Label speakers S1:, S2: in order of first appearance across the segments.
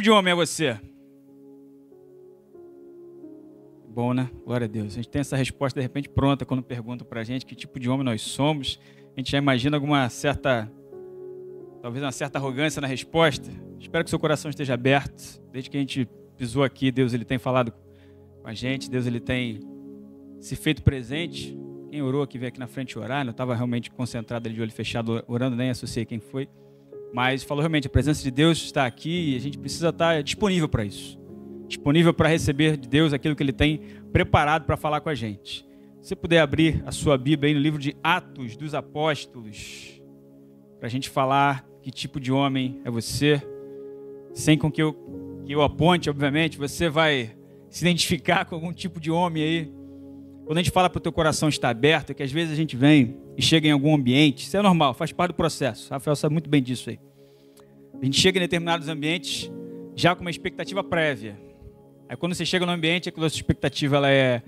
S1: tipo de homem é você? Bom, né? Glória a Deus. A gente tem essa resposta de repente pronta quando perguntam pra gente que tipo de homem nós somos. A gente já imagina talvez uma certa arrogância na resposta. Espero que seu coração esteja aberto. Desde que a gente pisou aqui, Deus ele tem falado com a gente, Deus ele tem se feito presente. Quem orou aqui veio aqui na frente orar, não estava realmente concentrado ali de olho fechado orando, nem associei quem foi. Mas falou realmente, a presença de Deus está aqui e a gente precisa estar disponível para isso. Disponível para receber de Deus aquilo que Ele tem preparado para falar com a gente. Se você puder abrir a sua Bíblia aí no livro de Atos dos Apóstolos, para a gente falar que tipo de homem é você, sem com que eu aponte, obviamente, você vai se identificar com algum tipo de homem aí. Quando a gente fala para o teu coração estar aberto, é que às vezes a gente vem e chega em algum ambiente, isso é normal, faz parte do processo, Rafael sabe muito bem disso aí. A gente chega em determinados ambientes já com uma expectativa prévia. Aí quando você chega no ambiente, aquela sua expectativa ela é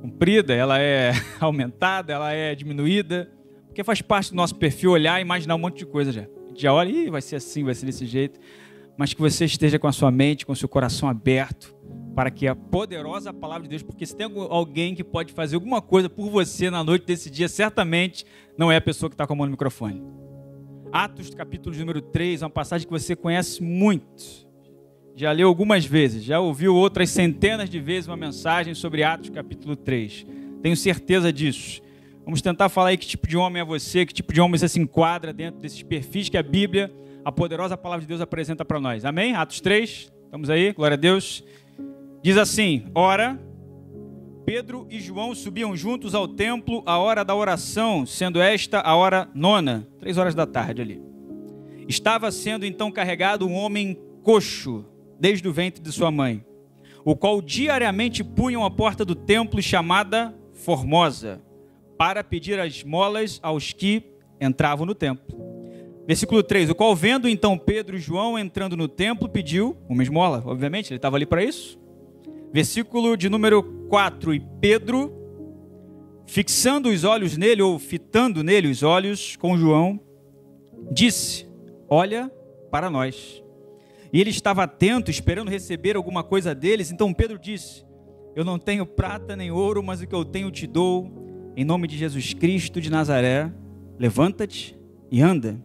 S1: cumprida, ela é aumentada, ela é diminuída, porque faz parte do nosso perfil olhar e imaginar um monte de coisa já. A gente já olha e vai ser assim, vai ser desse jeito, mas que você esteja com a sua mente, com o seu coração aberto, para que a poderosa palavra de Deus, porque se tem alguém que pode fazer alguma coisa por você na noite desse dia, certamente não é a pessoa que está com a mão no microfone. Atos, capítulo número 3, é uma passagem que você conhece muito. Já leu algumas vezes, já ouviu outras centenas de vezes uma mensagem sobre Atos, capítulo 3. Tenho certeza disso. Vamos tentar falar aí que tipo de homem é você, que tipo de homem você se enquadra dentro desses perfis que a Bíblia, a poderosa palavra de Deus apresenta para nós. Amém? Atos 3, estamos aí, glória a Deus. Diz assim: ora, Pedro e João subiam juntos ao templo à hora da oração, sendo esta a hora 9, 3 horas da tarde ali. Estava sendo então carregado um homem coxo, desde o ventre de sua mãe, o qual diariamente punham à porta do templo chamada Formosa, para pedir as esmolas aos que entravam no templo. Versículo 3, o qual vendo então Pedro e João entrando no templo, pediu uma esmola, obviamente, ele estava ali para isso. Versículo de número 4, e Pedro, fixando os olhos nele, ou fitando nele os olhos com João, disse: olha para nós. E ele estava atento, esperando receber alguma coisa deles. Então Pedro disse: eu não tenho prata nem ouro, mas o que eu tenho te dou. Em nome de Jesus Cristo de Nazaré, levanta-te e anda.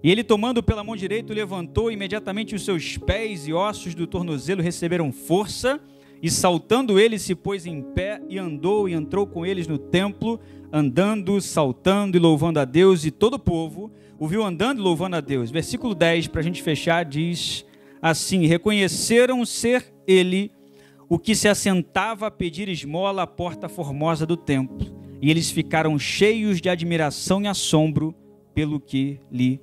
S1: E ele, tomando pela mão direita, o levantou, e imediatamente os seus pés e ossos do tornozelo receberam força, e saltando ele se pôs em pé e andou e entrou com eles no templo, andando, saltando e louvando a Deus, e todo o povo o viu andando e louvando a Deus. Versículo 10, para a gente fechar, diz assim: reconheceram ser ele o que se assentava a pedir esmola à porta formosa do templo, e eles ficaram cheios de admiração e assombro pelo que lhe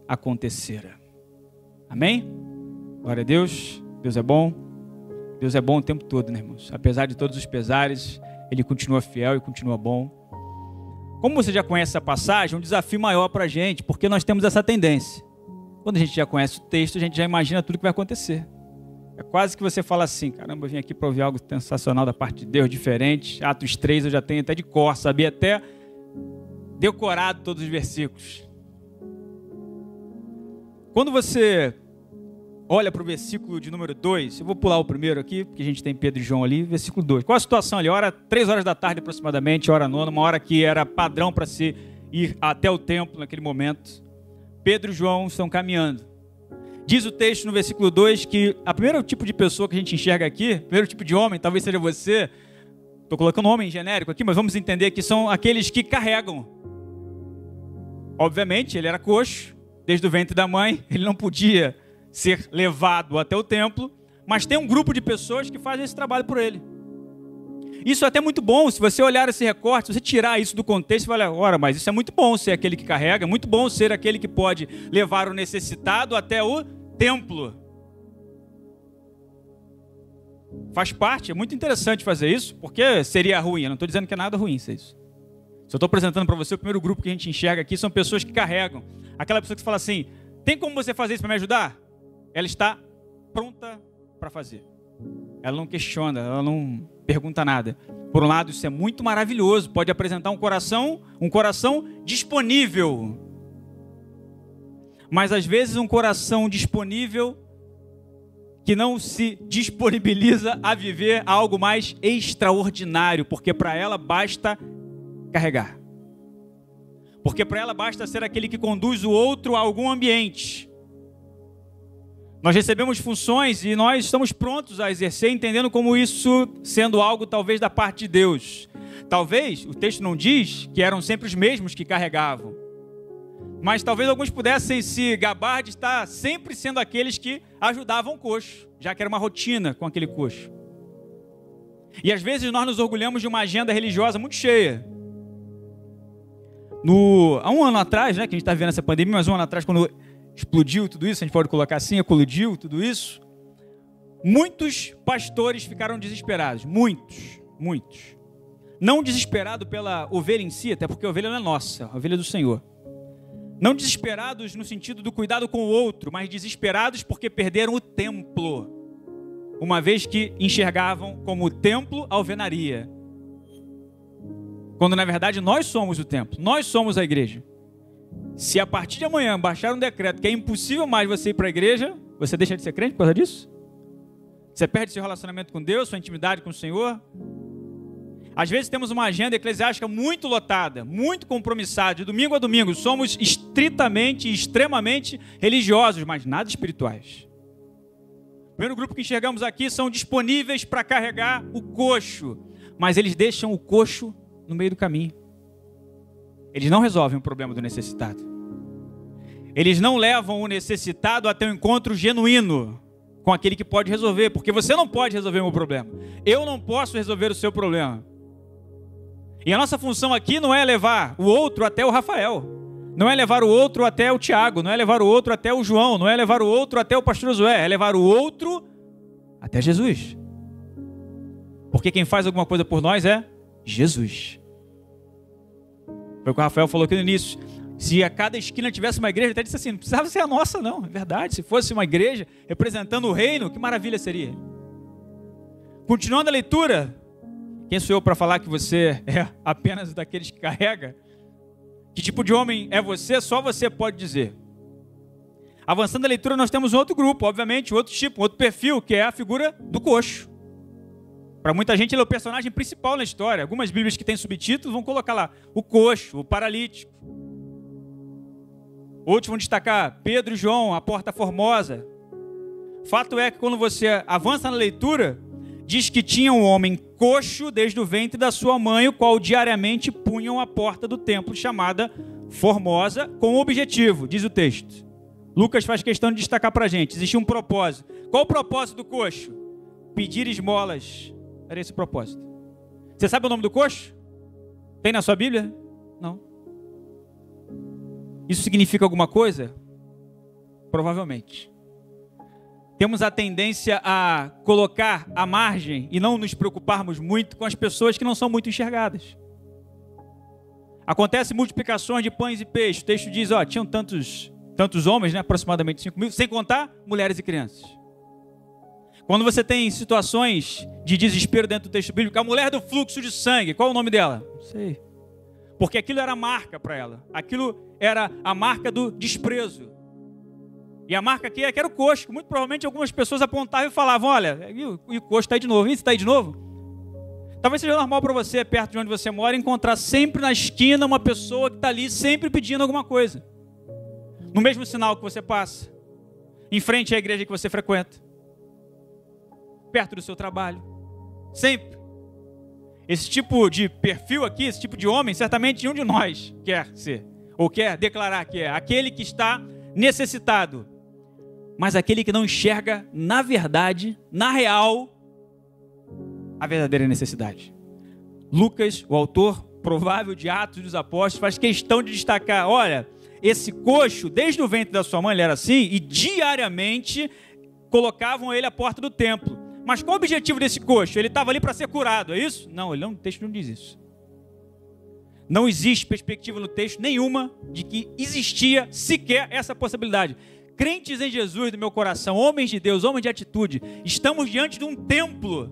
S1: acontecera. Amém? Glória a Deus. Deus é bom. Deus é bom o tempo todo, né, irmãos? Apesar de todos os pesares, Ele continua fiel e continua bom. Como você já conhece essa passagem, é um desafio maior para a gente, porque nós temos essa tendência. Quando a gente já conhece o texto, a gente já imagina tudo que vai acontecer. É quase que você fala assim: caramba, eu vim aqui para ouvir algo sensacional da parte de Deus, diferente. Atos 3 eu já tenho até de cor, sabia até decorado todos os versículos. Quando você olha para o versículo de número 2, eu vou pular o primeiro aqui, porque a gente tem Pedro e João ali, versículo 2. Qual a situação ali? 3 horas da tarde aproximadamente, hora 9, uma hora que era padrão para se ir até o templo naquele momento. Pedro e João estão caminhando. Diz o texto no versículo 2 que a primeiro tipo de pessoa que a gente enxerga aqui, o primeiro tipo de homem, talvez seja você, estou colocando homem genérico aqui, mas vamos entender que são aqueles que carregam. Obviamente, ele era coxo, desde o ventre da mãe, ele não podia ser levado até o templo, mas tem um grupo de pessoas que fazem esse trabalho por ele. Isso é até muito bom, se você olhar esse recorte, se você tirar isso do contexto, você vai olhar, ora, mas isso é muito bom ser aquele que carrega, é muito bom ser aquele que pode levar o necessitado até o templo. Faz parte, é muito interessante fazer isso, porque seria ruim, eu não estou dizendo que é nada ruim ser isso. Se eu estou apresentando para você, o primeiro grupo que a gente enxerga aqui são pessoas que carregam. Aquela pessoa que fala assim: tem como você fazer isso para me ajudar? Ela está pronta para fazer. Ela não questiona, ela não pergunta nada. Por um lado, isso é muito maravilhoso. Pode apresentar um coração disponível. Mas às vezes um coração disponível que não se disponibiliza a viver algo mais extraordinário, porque para ela basta carregar. Porque para ela basta ser aquele que conduz o outro a algum ambiente. Nós recebemos funções e nós estamos prontos a exercer, entendendo como isso sendo algo talvez da parte de Deus. Talvez, o texto não diz que eram sempre os mesmos que carregavam, mas talvez alguns pudessem se gabar de estar sempre sendo aqueles que ajudavam o coxo, já que era uma rotina com aquele coxo. E às vezes nós nos orgulhamos de uma agenda religiosa muito cheia. Há um ano atrás, né, que a gente está vivendo essa pandemia, mas um ano atrás, quando explodiu tudo isso, a gente pode colocar assim, eclodiu tudo isso, muitos pastores ficaram desesperados, muitos. Não desesperado pela ovelha em si, até porque a ovelha não é nossa, a ovelha é do Senhor. Não desesperados no sentido do cuidado com o outro, mas desesperados porque perderam o templo, uma vez que enxergavam como templo a alvenaria. Quando na verdade nós somos o templo, nós somos a igreja. Se a partir de amanhã baixar um decreto que é impossível mais você ir para a igreja, você deixa de ser crente por causa disso? Você perde seu relacionamento com Deus, sua intimidade com o Senhor? Às vezes temos uma agenda eclesiástica muito lotada, muito compromissada, de domingo a domingo. Somos estritamente e extremamente religiosos, mas nada espirituais. O primeiro grupo que enxergamos aqui são disponíveis para carregar o coxo, mas eles deixam o coxo no meio do caminho. Eles não resolvem o problema do necessitado. Eles não levam o necessitado até um encontro genuíno com aquele que pode resolver, porque você não pode resolver o meu problema. Eu não posso resolver o seu problema. E a nossa função aqui não é levar o outro até o Rafael, não é levar o outro até o Tiago, não é levar o outro até o João, não é levar o outro até o pastor Josué, é levar o outro até Jesus. Porque quem faz alguma coisa por nós é Jesus. Foi o que o Rafael falou aqui no início. Se a cada esquina tivesse uma igreja, até disse assim, não precisava ser a nossa não, é verdade. Se fosse uma igreja representando o reino, que maravilha seria. Continuando a leitura, quem sou eu para falar que você é apenas daqueles que carrega? Que tipo de homem é você? Só você pode dizer. Avançando a leitura, nós temos um outro grupo, obviamente, outro tipo, outro perfil, que é a figura do coxo. Para muita gente ele é o personagem principal na história. Algumas bíblias que têm subtítulos vão colocar lá o coxo, o paralítico. Outros vão destacar Pedro e João, a porta formosa. Fato é que quando você avança na leitura, diz que tinha um homem coxo desde o ventre da sua mãe, o qual diariamente punham a porta do templo, chamada Formosa, com o objetivo, diz o texto. Lucas faz questão de destacar para a gente, existia um propósito. Qual o propósito do coxo? Pedir esmolas. Era esse o propósito. Você sabe o nome do coxo? Tem na sua Bíblia? Não. Isso significa alguma coisa? Provavelmente. Temos a tendência a colocar à margem e não nos preocuparmos muito com as pessoas que não são muito enxergadas. Acontece multiplicações de pães e peixes. O texto diz, tinham tantos homens, né, aproximadamente 5.000, sem contar mulheres e crianças. Quando você tem situações de desespero dentro do texto bíblico, a mulher do fluxo de sangue, qual é o nome dela? Não sei. Porque aquilo era marca para ela. Aquilo era a marca do desprezo. E a marca aqui era o coxo. Muito provavelmente algumas pessoas apontavam e falavam, olha, e o coxo está aí de novo. E você está aí de novo? Talvez seja normal para você, perto de onde você mora, encontrar sempre na esquina uma pessoa que está ali sempre pedindo alguma coisa. No mesmo sinal que você passa. Em frente à igreja que você frequenta. Perto do seu trabalho. Sempre. Esse tipo de perfil aqui, esse tipo de homem, certamente nenhum de nós quer ser. Ou quer declarar que é. Aquele que está necessitado. Mas aquele que não enxerga, na verdade, na real, a verdadeira necessidade. Lucas, o autor provável de Atos dos Apóstolos, faz questão de destacar, olha, esse coxo, desde o ventre da sua mãe, ele era assim, e diariamente colocavam ele à porta do templo. Mas qual o objetivo desse coxo? Ele estava ali para ser curado, é isso? Não, o texto não diz isso. Não existe perspectiva no texto nenhuma de que existia sequer essa possibilidade. Crentes em Jesus do meu coração, homens de Deus, homens de atitude, estamos diante de um templo.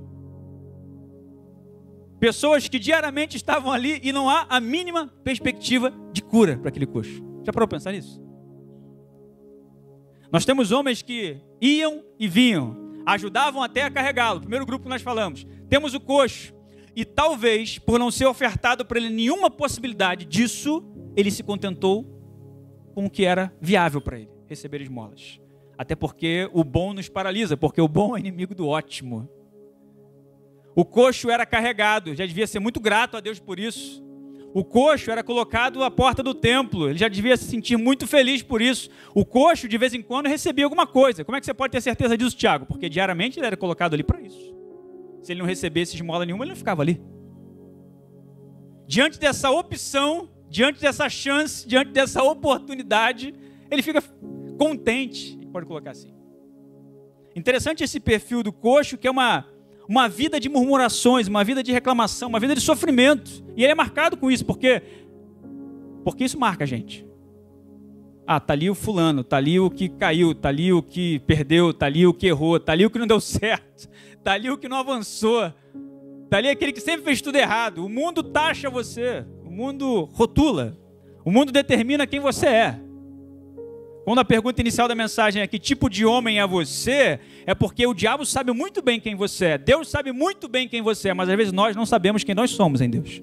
S1: Pessoas que diariamente estavam ali e não há a mínima perspectiva de cura para aquele coxo. Já parou para pensar nisso? Nós temos homens que iam e vinham. ajudavam até a carregá-lo. Primeiro grupo que nós falamos. Temos o coxo. E talvez, por não ser ofertado para ele nenhuma possibilidade disso, ele se contentou com o que era viável para ele, receber esmolas. Até porque o bom nos paralisa, porque o bom é inimigo do ótimo. O coxo era carregado, já devia ser muito grato a Deus por isso. O coxo era colocado à porta do templo, ele já devia se sentir muito feliz por isso. O coxo, de vez em quando, recebia alguma coisa. Como é que você pode ter certeza disso, Tiago? Porque diariamente ele era colocado ali para isso. Se ele não recebesse esmola nenhuma, ele não ficava ali. Diante dessa opção, diante dessa chance, diante dessa oportunidade, ele fica contente. Pode colocar assim. Interessante esse perfil do coxo, que é uma vida de murmurações, uma vida de reclamação, uma vida de sofrimento. E ele é marcado com isso, porque isso marca a gente. Ah, tá ali o fulano, tá ali o que caiu, tá ali o que perdeu, tá ali o que errou, tá ali o que não deu certo, tá ali o que não avançou, tá ali aquele que sempre fez tudo errado. O mundo taxa você, o mundo rotula, o mundo determina quem você é. Quando a pergunta inicial da mensagem é que tipo de homem é você, é porque o diabo sabe muito bem quem você é, Deus sabe muito bem quem você é, mas às vezes nós não sabemos quem nós somos em Deus.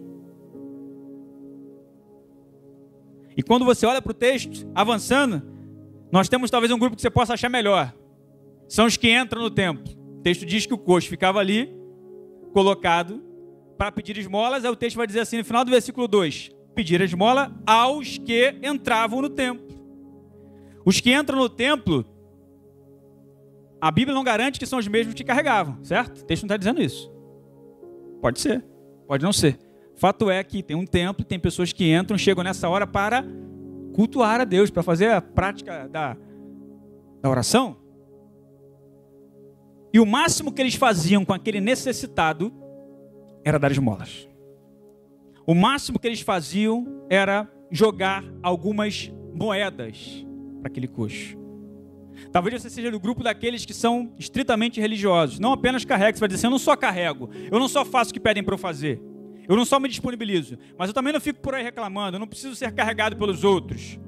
S1: E quando você olha para o texto, avançando, nós temos talvez um grupo que você possa achar melhor. São os que entram no templo. O texto diz que o coxo ficava ali, colocado, para pedir esmolas. Aí o texto vai dizer assim, no final do versículo 2, pedir esmola aos que entravam no templo. Os que entram no templo, a Bíblia não garante que são os mesmos que carregavam, certo? O texto não está dizendo isso. Pode ser, pode não ser. Fato é que tem um templo, tem pessoas que entram, chegam nessa hora para cultuar a Deus, para fazer a prática da oração. E o máximo que eles faziam com aquele necessitado era dar esmolas. O máximo que eles faziam era jogar algumas moedas para aquele coxo. Talvez você seja do grupo daqueles que são estritamente religiosos. Não apenas carrega, você vai dizer assim, eu não só carrego, eu não só faço o que pedem para eu fazer. Eu não só me disponibilizo, mas eu também não fico por aí reclamando, eu não preciso ser carregado pelos outros.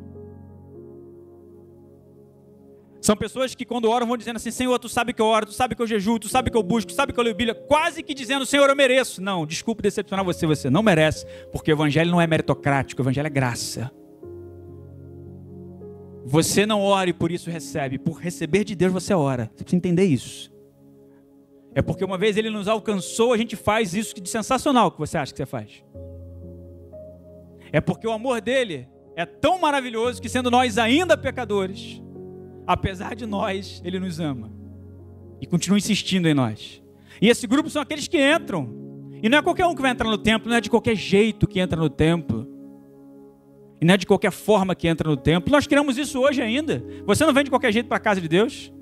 S1: São pessoas que quando oram vão dizendo assim, Senhor, tu sabe que eu oro, tu sabe que eu jejuo, tu sabe que eu busco, tu sabe que eu leio Bíblia, quase que dizendo, Senhor, eu mereço. Não, desculpe decepcionar você, você não merece, porque o evangelho não é meritocrático, o evangelho é graça. Você não ora e por isso recebe, por receber de Deus você ora, você precisa entender isso. É porque uma vez ele nos alcançou, a gente faz isso de sensacional que você acha que você faz. É porque o amor dele é tão maravilhoso que sendo nós ainda pecadores, apesar de nós, ele nos ama. E continua insistindo em nós. E esse grupo são aqueles que entram. E não é qualquer um que vai entrar no templo, não é de qualquer jeito que entra no templo. E não é de qualquer forma que entra no templo. Nós criamos isso hoje ainda. Você não vem de qualquer jeito para a casa de Deus.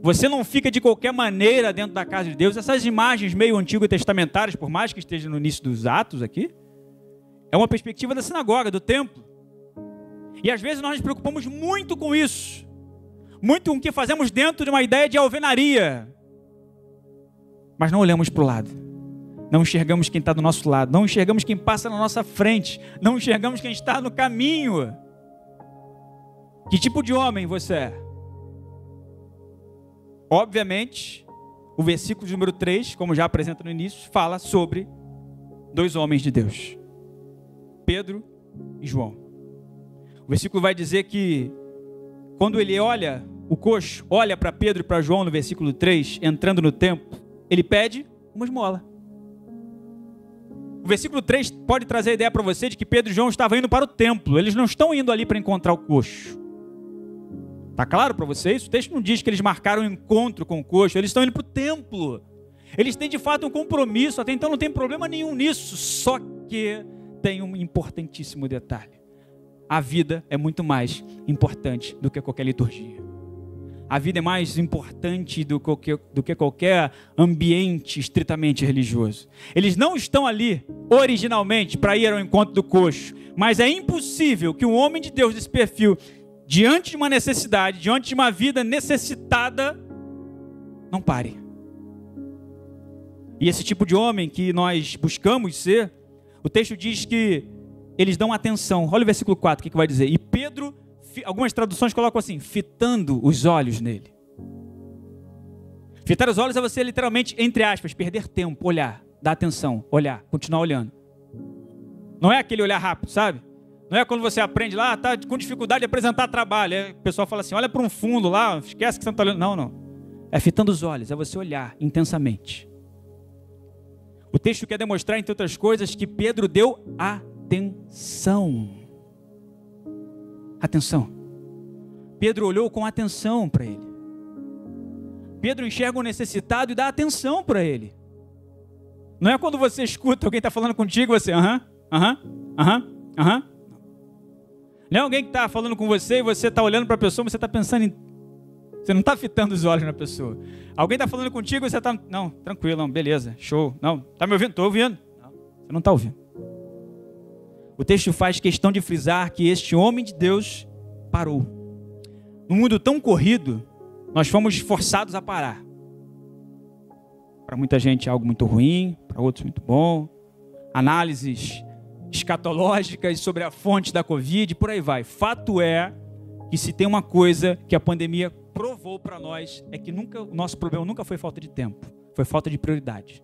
S1: Você não fica de qualquer maneira dentro da casa de Deus. Essas imagens meio antigo-testamentárias, por mais que esteja no início dos Atos aqui, é uma perspectiva da sinagoga, do templo. E às vezes nós nos preocupamos muito com isso. Muito com o que fazemos dentro de uma ideia de alvenaria. Mas não olhamos para o lado. Não enxergamos quem está do nosso lado. Não enxergamos quem passa na nossa frente. Não enxergamos quem está no caminho. Que tipo de homem você é? Obviamente, o versículo número 3, como já apresenta no início, fala sobre dois homens de Deus. Pedro e João. O versículo vai dizer que quando ele olha, o coxo olha para Pedro e para João no versículo 3, entrando no templo, ele pede uma esmola. O versículo 3 pode trazer a ideia para você de que Pedro e João estavam indo para o templo. Eles não estão indo ali para encontrar o coxo. Está claro para vocês? O texto não diz que eles marcaram um encontro com o coxo. Eles estão indo para o templo. Eles têm de fato um compromisso. Até então não tem problema nenhum nisso. Só que tem um importantíssimo detalhe. A vida é muito mais importante do que qualquer liturgia. A vida é mais importante do que qualquer ambiente estritamente religioso. Eles não estão ali originalmente para ir ao encontro do coxo. Mas é impossível que um homem de Deus desse perfil, diante de uma necessidade, diante de uma vida necessitada, não pare. E esse tipo de homem que nós buscamos ser, o texto diz que eles dão atenção. Olha o versículo 4, o que vai dizer? E Pedro, algumas traduções colocam assim, fitando os olhos nele. Fitar os olhos é você literalmente, entre aspas, perder tempo, olhar, dar atenção, olhar, continuar olhando. Não é aquele olhar rápido, sabe? Não é quando você aprende lá, tá com dificuldade de apresentar trabalho. Aí o pessoal fala assim, olha para um fundo lá, esquece que você não está olhando. Não, não. É fitando os olhos, é você olhar intensamente. O texto quer demonstrar, entre outras coisas, que Pedro deu atenção. Atenção. Pedro olhou com atenção para ele. Pedro enxerga o necessitado e dá atenção para ele. Não é quando você escuta alguém está falando contigo, você, aham. Não é alguém que está falando com você e você está olhando para a pessoa, você está pensando em... Você não está fitando os olhos na pessoa. Alguém está falando contigo e você está... Não, tranquilo, não, beleza, show. Não, está me ouvindo? Estou ouvindo. Não, você não está ouvindo. O texto faz questão de frisar que este homem de Deus parou. Num mundo tão corrido, nós fomos forçados a parar. Para muita gente é algo muito ruim, para outros muito bom. Análises escatológicas sobre a fonte da Covid, por aí vai. Fato é que se tem uma coisa que a pandemia provou para nós, é que o nosso problema nunca foi falta de tempo, foi falta de prioridade.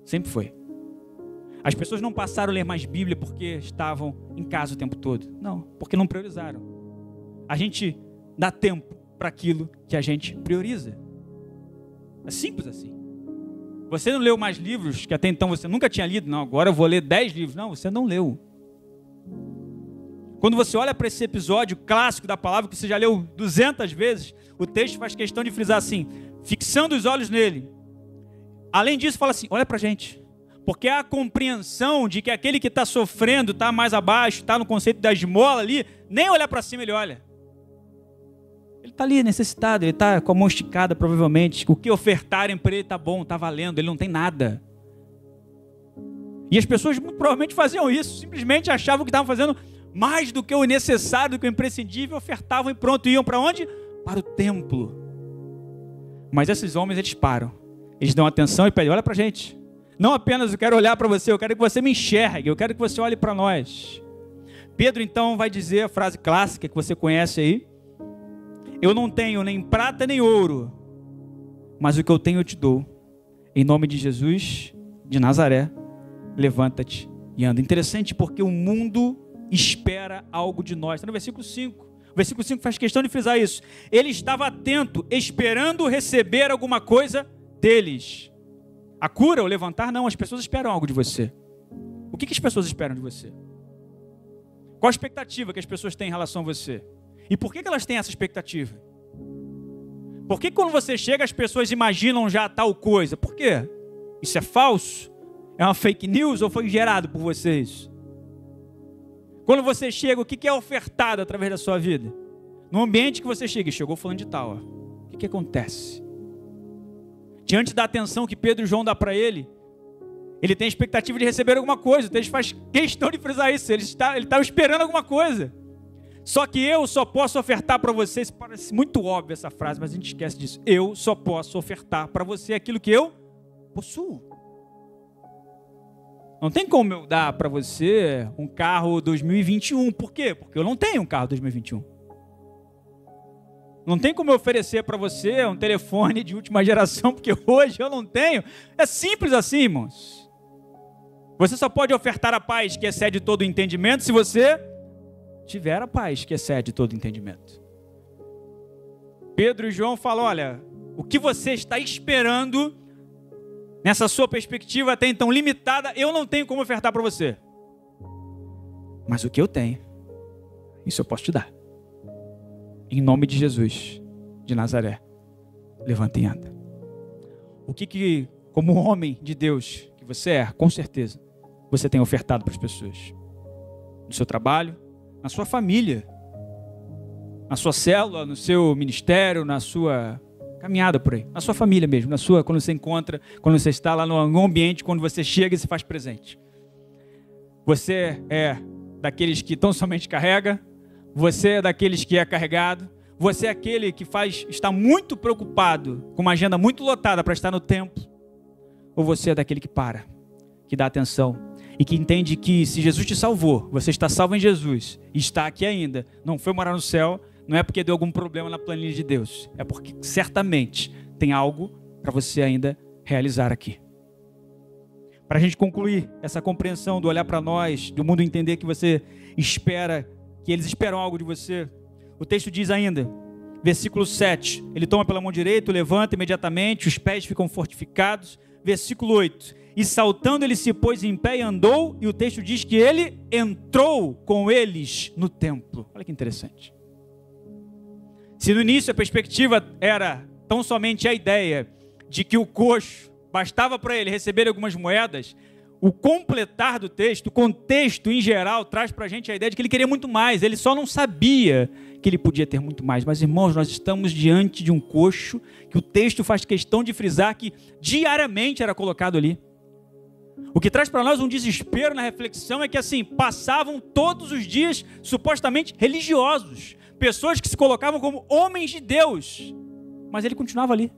S1: Sempre foi. As pessoas não passaram a ler mais Bíblia porque estavam em casa o tempo todo. Não, porque não priorizaram. A gente dá tempo para aquilo que a gente prioriza. É simples assim. Você não leu mais livros que até então você nunca tinha lido. Não, agora eu vou ler 10 livros. Não, você não leu. Quando você olha para esse episódio clássico da palavra, que você já leu 200 vezes, o texto faz questão de frisar assim, fixando os olhos nele. Além disso, fala assim, olha para a gente. Porque há a compreensão de que aquele que está sofrendo, está mais abaixo, está no conceito da esmola ali, nem olhar para cima ele olha. Ele está ali necessitado, ele está com a mão esticada provavelmente. O que ofertarem para ele está bom, está valendo, ele não tem nada. E as pessoas muito provavelmente faziam isso, simplesmente achavam que estavam fazendo mais do que o necessário, do que o imprescindível, ofertavam e pronto, iam para onde? Para o templo. Mas esses homens, eles param. Eles dão atenção e pedem, olha para a gente. Não apenas eu quero olhar para você, eu quero que você me enxergue, eu quero que você olhe para nós. Pedro então vai dizer a frase clássica que você conhece aí. Eu não tenho nem prata nem ouro, mas o que eu tenho eu te dou. Em nome de Jesus de Nazaré, levanta-te e anda. Interessante porque o mundo espera algo de nós. Está no versículo 5. O versículo 5 faz questão de frisar isso. Ele estava atento, esperando receber alguma coisa deles. A cura, o levantar, não. As pessoas esperam algo de você. O que as pessoas esperam de você? Qual a expectativa que as pessoas têm em relação a você? E por que elas têm essa expectativa? Por que quando você chega as pessoas imaginam já tal coisa? Por quê? Isso é falso? É uma fake news ou foi gerado por vocês? Quando você chega, o que é ofertado através da sua vida? No ambiente que você chega, e chegou falando de tal, ó. O que acontece? Diante da atenção que Pedro e João dão para ele tem a expectativa de receber alguma coisa. O texto faz questão de frisar isso. Ele está esperando alguma coisa. Só que eu só posso ofertar para você, isso parece muito óbvio essa frase, mas a gente esquece disso. Eu só posso ofertar para você aquilo que eu possuo. Não tem como eu dar para você um carro 2021. Por quê? Porque eu não tenho um carro 2021. Não tem como eu oferecer para você um telefone de última geração, porque hoje eu não tenho. É simples assim, irmãos. Você só pode ofertar a paz que excede todo o entendimento se você tiver a paz que excede todo entendimento. Pedro e João falam, olha, o que você está esperando nessa sua perspectiva até então limitada, eu não tenho como ofertar para você. Mas o que eu tenho, isso eu posso te dar. Em nome de Jesus de Nazaré, levanta e anda. O que como homem de Deus que você é, com certeza, você tem ofertado para as pessoas? No seu trabalho, na sua família, na sua célula, no seu ministério, na sua caminhada por aí, na sua família mesmo, quando você encontra, quando você está lá no ambiente, quando você chega e se faz presente. Você é daqueles que tão somente carrega, você é daqueles que é carregado, você é aquele que está muito preocupado, com uma agenda muito lotada para estar no templo, ou você é daquele que para, que dá atenção, e que entende que se Jesus te salvou, você está salvo em Jesus, e está aqui ainda, não foi morar no céu, não é porque deu algum problema na planilha de Deus, é porque certamente tem algo para você ainda realizar aqui. Para a gente concluir essa compreensão do olhar para nós, do mundo entender que você espera, que eles esperam algo de você. O texto diz ainda, versículo 7, ele toma pela mão direita, levanta imediatamente, os pés ficam fortificados. Versículo 8, e saltando ele se pôs em pé e andou, e o texto diz que ele entrou com eles no templo. Olha que interessante. Se no início a perspectiva era tão somente a ideia de que o coxo bastava para ele receber algumas moedas, o completar do texto, o contexto em geral, traz para a gente a ideia de que ele queria muito mais, ele só não sabia que ele podia ter muito mais. Mas, irmãos, nós estamos diante de um coxo que o texto faz questão de frisar que diariamente era colocado ali. O que traz para nós um desespero na reflexão é que, assim, passavam todos os dias supostamente religiosos, pessoas que se colocavam como homens de Deus, mas ele continuava ali.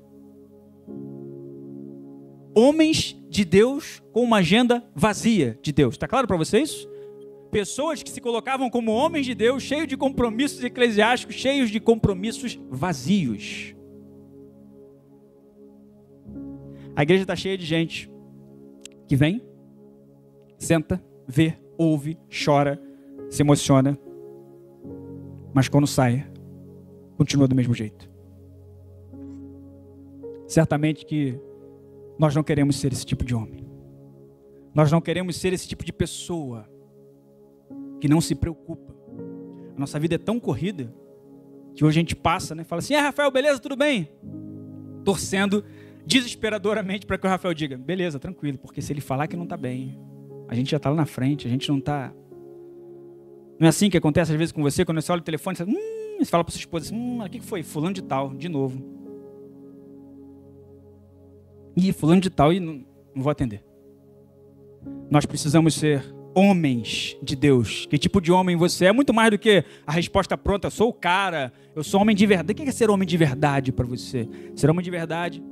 S1: Homens de Deus com uma agenda vazia de Deus. Está claro para vocês isso? Pessoas que se colocavam como homens de Deus, cheios de compromissos eclesiásticos, cheios de compromissos vazios. A igreja está cheia de gente que vem, senta, vê, ouve, chora, se emociona, mas quando sai, continua do mesmo jeito. Certamente que nós não queremos ser esse tipo de homem. Nós não queremos ser esse tipo de pessoa que não se preocupa. A nossa vida é tão corrida que hoje a gente passa, né? Fala assim, Rafael, beleza, tudo bem? Torcendo desesperadoramente para que o Rafael diga, beleza, tranquilo, porque se ele falar que não está bem, a gente já está lá na frente, a gente não está... Não é assim que acontece às vezes com você, quando você olha o telefone, você fala para sua esposa assim, o que foi? Fulano de tal, de novo. Fulano de tal, e não vou atender. Nós precisamos ser homens de Deus. Que tipo de homem você é? Muito mais do que a resposta pronta, eu sou o cara, eu sou homem de verdade. O que é ser homem de verdade para você? Ser homem de verdade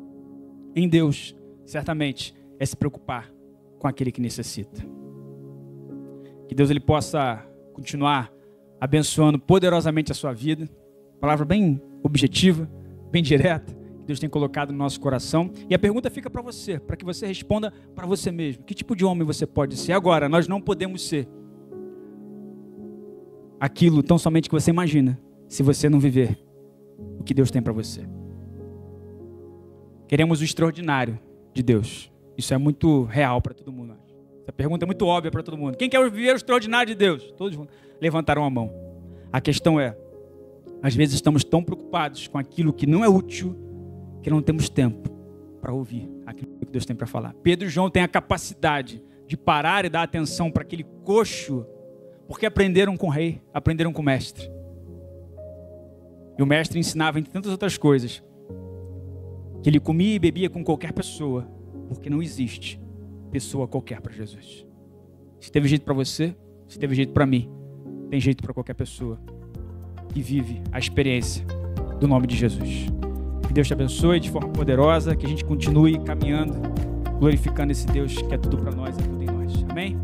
S1: em Deus, certamente, é se preocupar com aquele que necessita. Que Deus ele possa continuar abençoando poderosamente a sua vida. Palavra bem objetiva, bem direta. Deus tem colocado no nosso coração. E a pergunta fica para você, para que você responda para você mesmo. Que tipo de homem você pode ser? Agora, nós não podemos ser aquilo tão somente que você imagina, se você não viver o que Deus tem para você. Queremos o extraordinário de Deus. Isso é muito real para todo mundo. Essa pergunta é muito óbvia para todo mundo. Quem quer viver o extraordinário de Deus? Todos levantaram a mão. A questão é, às vezes estamos tão preocupados com aquilo que não é útil, que não temos tempo para ouvir aquilo que Deus tem para falar. Pedro e João têm a capacidade de parar e dar atenção para aquele coxo, porque aprenderam com o rei, aprenderam com o mestre. E o mestre ensinava, entre tantas outras coisas, que ele comia e bebia com qualquer pessoa, porque não existe pessoa qualquer para Jesus. Se teve jeito para você, se teve jeito para mim, tem jeito para qualquer pessoa que vive a experiência do nome de Jesus. Que Deus te abençoe de forma poderosa, que a gente continue caminhando, glorificando esse Deus que é tudo para nós, é tudo em nós. Amém?